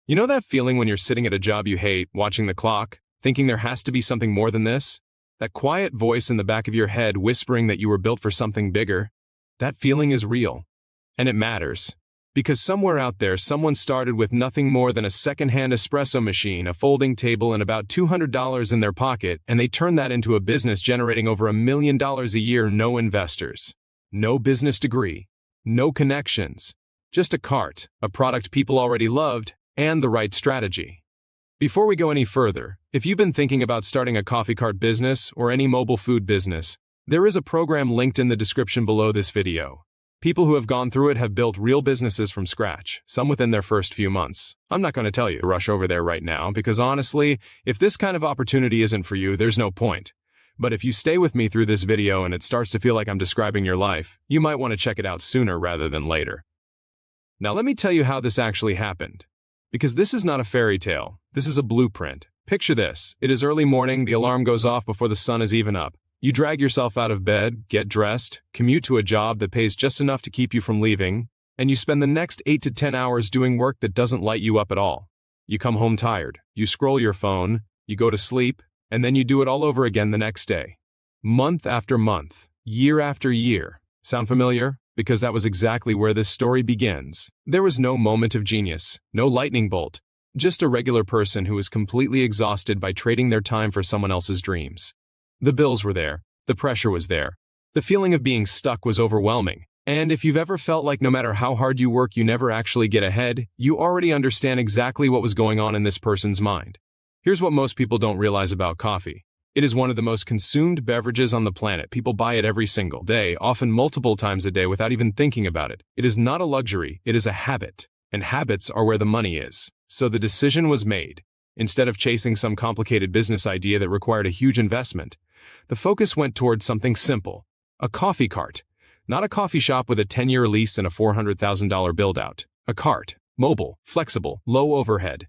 You know that feeling when you're sitting at a job you hate, watching the clock, thinking there has to be something more than this? That quiet voice in the back of your head whispering that you were built for something bigger? That feeling is real. And it matters. Because somewhere out there, someone started with nothing more than a second-hand espresso machine, a folding table, and about $200 in their pocket, and they turned that into a business generating over $1 million a year. No investors. No business degree. No connections. Just a cart, a product people already loved, and the right strategy. Before we go any further, if you've been thinking about starting a coffee cart business or any mobile food business, there is a program linked in the description below this video. People who have gone through it have built real businesses from scratch, some within their first few months. I'm not going to tell you to rush over there right now because honestly, if this kind of opportunity isn't for you, there's no point. But if you stay with me through this video and it starts to feel like I'm describing your life, you might want to check it out sooner rather than later. Now let me tell you how this actually happened. Because this is not a fairy tale, this is a blueprint. Picture this, it is early morning, the alarm goes off before the sun is even up. You drag yourself out of bed, get dressed, commute to a job that pays just enough to keep you from leaving, and you spend the next 8 to 10 hours doing work that doesn't light you up at all. You come home tired, you scroll your phone, you go to sleep, and then you do it all over again the next day. Month after month, year after year. Sound familiar? Because that was exactly where this story begins. There was no moment of genius, no lightning bolt, just a regular person who was completely exhausted by trading their time for someone else's dreams. The bills were there, the pressure was there, the feeling of being stuck was overwhelming, and if you've ever felt like no matter how hard you work you never actually get ahead, you already understand exactly what was going on in this person's mind. Here's what most people don't realize about coffee. It is one of the most consumed beverages on the planet. People buy it every single day, often multiple times a day without even thinking about it. It is not a luxury, it is a habit. And habits are where the money is. So the decision was made. Instead of chasing some complicated business idea that required a huge investment, the focus went towards something simple. A coffee cart. Not a coffee shop with a 10-year lease and a $400,000 build-out. A cart. Mobile, flexible, low overhead.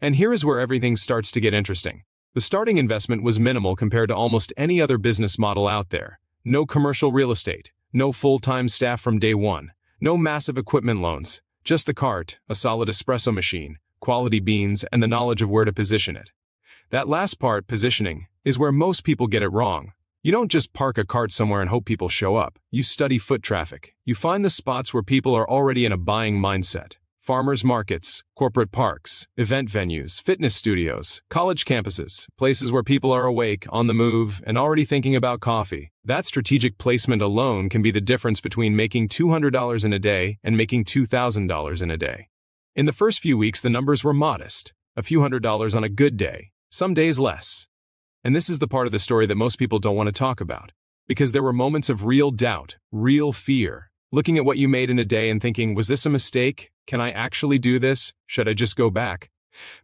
And here is where everything starts to get interesting. The starting investment was minimal compared to almost any other business model out there. No commercial real estate, no full-time staff from day one, no massive equipment loans, just the cart, a solid espresso machine, quality beans, and the knowledge of where to position it. That last part, positioning, is where most people get it wrong. You don't just park a cart somewhere and hope people show up. You study foot traffic. You find the spots where people are already in a buying mindset. Farmers markets, corporate parks, event venues, fitness studios, college campuses, places where people are awake, on the move, and already thinking about coffee. That strategic placement alone can be the difference between making $200 in a day and making $2,000 in a day. In the first few weeks, the numbers were modest, a few $100s on a good day, some days less. And this is the part of the story that most people don't want to talk about. Because there were moments of real doubt, real fear. Looking at what you made in a day and thinking, was this a mistake? Can I actually do this? Should I just go back?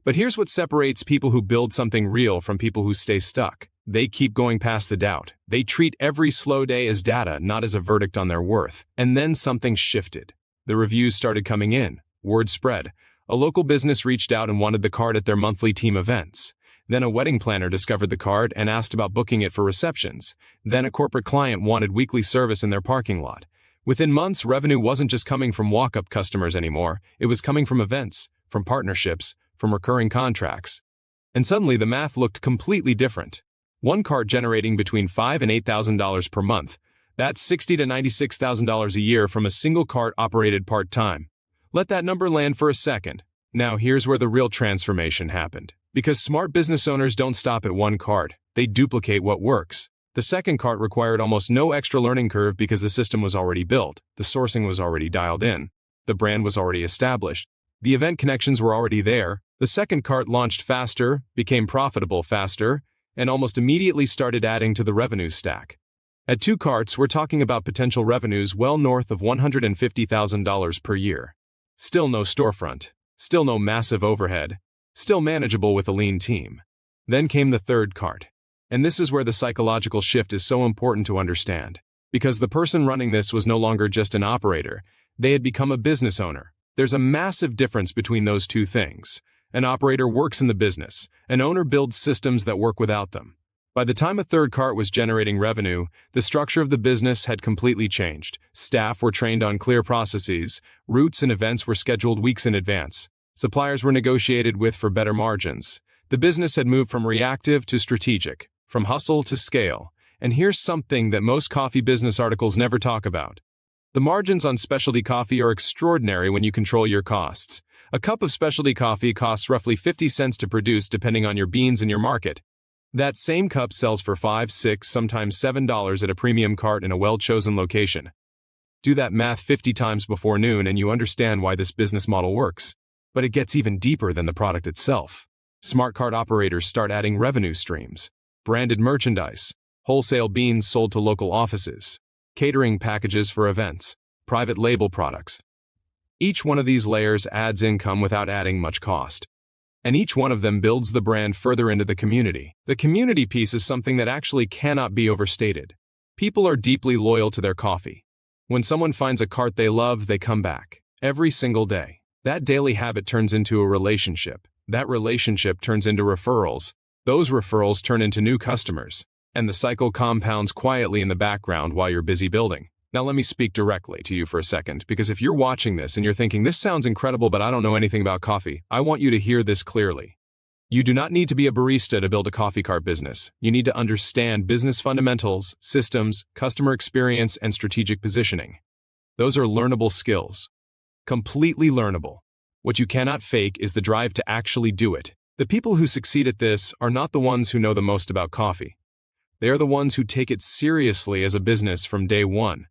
But here's what separates people who build something real from people who stay stuck. They keep going past the doubt. They treat every slow day as data, not as a verdict on their worth. And then something shifted. The reviews started coming in. Word spread. A local business reached out and wanted the card at their monthly team events. Then a wedding planner discovered the card and asked about booking it for receptions. Then a corporate client wanted weekly service in their parking lot. Within months, revenue wasn't just coming from walk-up customers anymore. It was coming from events, from partnerships, from recurring contracts. And suddenly the math looked completely different. One cart generating between $5,000 and $8,000 per month. That's $60,000 to $96,000 a year from a single cart operated part-time. Let that number land for a second. Now here's where the real transformation happened. Because smart business owners don't stop at one cart. They duplicate what works. The second cart required almost no extra learning curve because the system was already built, the sourcing was already dialed in, the brand was already established, the event connections were already there. The second cart launched faster, became profitable faster, and almost immediately started adding to the revenue stack. At 2 carts, we're talking about potential revenues well north of $150,000 per year. Still no storefront, still no massive overhead, still manageable with a lean team. Then came the third cart. And this is where the psychological shift is so important to understand. Because the person running this was no longer just an operator, they had become a business owner. There's a massive difference between those two things. An operator works in the business. An owner builds systems that work without them. By the time a third cart was generating revenue, the structure of the business had completely changed. Staff were trained on clear processes, routes and events were scheduled weeks in advance. Suppliers were negotiated with for better margins. The business had moved from reactive to strategic, from hustle to scale. And here's something that most coffee business articles never talk about. The margins on specialty coffee are extraordinary when you control your costs. A cup of specialty coffee costs roughly 50 cents to produce depending on your beans and your market. That same cup sells for $5, $6, sometimes $7 at a premium cart in a well-chosen location. Do that math 50 times before noon and you understand why this business model works. But it gets even deeper than the product itself. Smart cart operators start adding revenue streams. Branded merchandise, wholesale beans sold to local offices, catering packages for events, private label products. Each one of these layers adds income without adding much cost. And each one of them builds the brand further into the community. The community piece is something that actually cannot be overstated. People are deeply loyal to their coffee. When someone finds a cart they love, they come back. Every single day. That daily habit turns into a relationship. That relationship turns into referrals. Those referrals turn into new customers. And the cycle compounds quietly in the background while you're busy building. Now let me speak directly to you for a second, because if you're watching this and you're thinking, this sounds incredible, but I don't know anything about coffee, I want you to hear this clearly. You do not need to be a barista to build a coffee cart business. You need to understand business fundamentals, systems, customer experience, and strategic positioning. Those are learnable skills. Completely learnable. What you cannot fake is the drive to actually do it. The people who succeed at this are not the ones who know the most about coffee. They are the ones who take it seriously as a business from day one.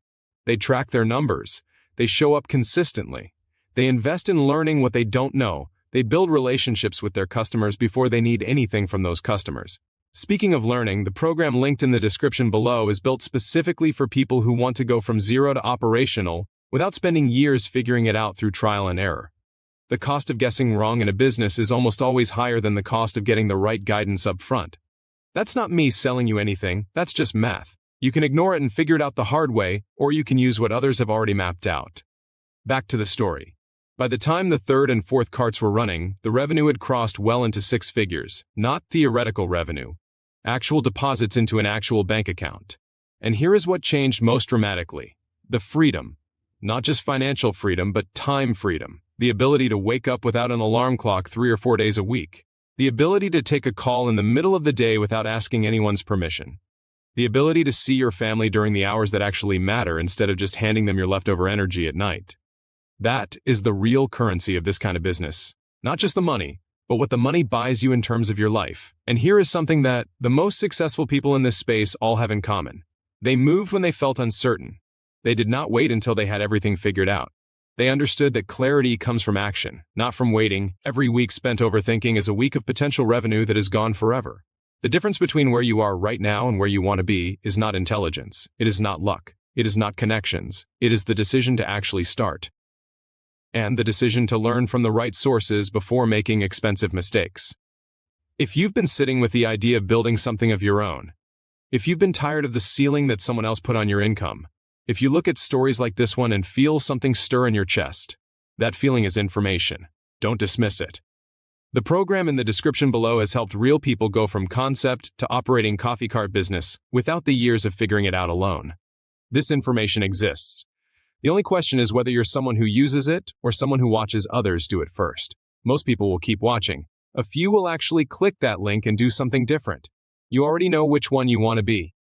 They track their numbers. They show up consistently. They invest in learning what they don't know. They build relationships with their customers before they need anything from those customers. Speaking of learning, the program linked in the description below is built specifically for people who want to go from zero to operational without spending years figuring it out through trial and error. The cost of guessing wrong in a business is almost always higher than the cost of getting the right guidance up front. That's not me selling you anything, that's just math. You can ignore it and figure it out the hard way, or you can use what others have already mapped out. Back to the story. By the time the third and fourth carts were running, the revenue had crossed well into six figures, not theoretical revenue. Actual deposits into an actual bank account. And here is what changed most dramatically. The freedom. Not just financial freedom, but time freedom. The ability to wake up without an alarm clock 3 or 4 days a week. The ability to take a call in the middle of the day without asking anyone's permission. The ability to see your family during the hours that actually matter instead of just handing them your leftover energy at night. That is the real currency of this kind of business. Not just the money, but what the money buys you in terms of your life. And here is something that the most successful people in this space all have in common. They moved when they felt uncertain. They did not wait until they had everything figured out. They understood that clarity comes from action, not from waiting. Every week spent overthinking is a week of potential revenue that is gone forever. The difference between where you are right now and where you want to be is not intelligence. It is not luck. It is not connections. It is the decision to actually start. And the decision to learn from the right sources before making expensive mistakes. If you've been sitting with the idea of building something of your own, if you've been tired of the ceiling that someone else put on your income, if you look at stories like this one and feel something stir in your chest, that feeling is information. Don't dismiss it. The program in the description below has helped real people go from concept to operating coffee cart business without the years of figuring it out alone. This information exists. The only question is whether you're someone who uses it or someone who watches others do it first. Most people will keep watching. A few will actually click that link and do something different. You already know which one you want to be.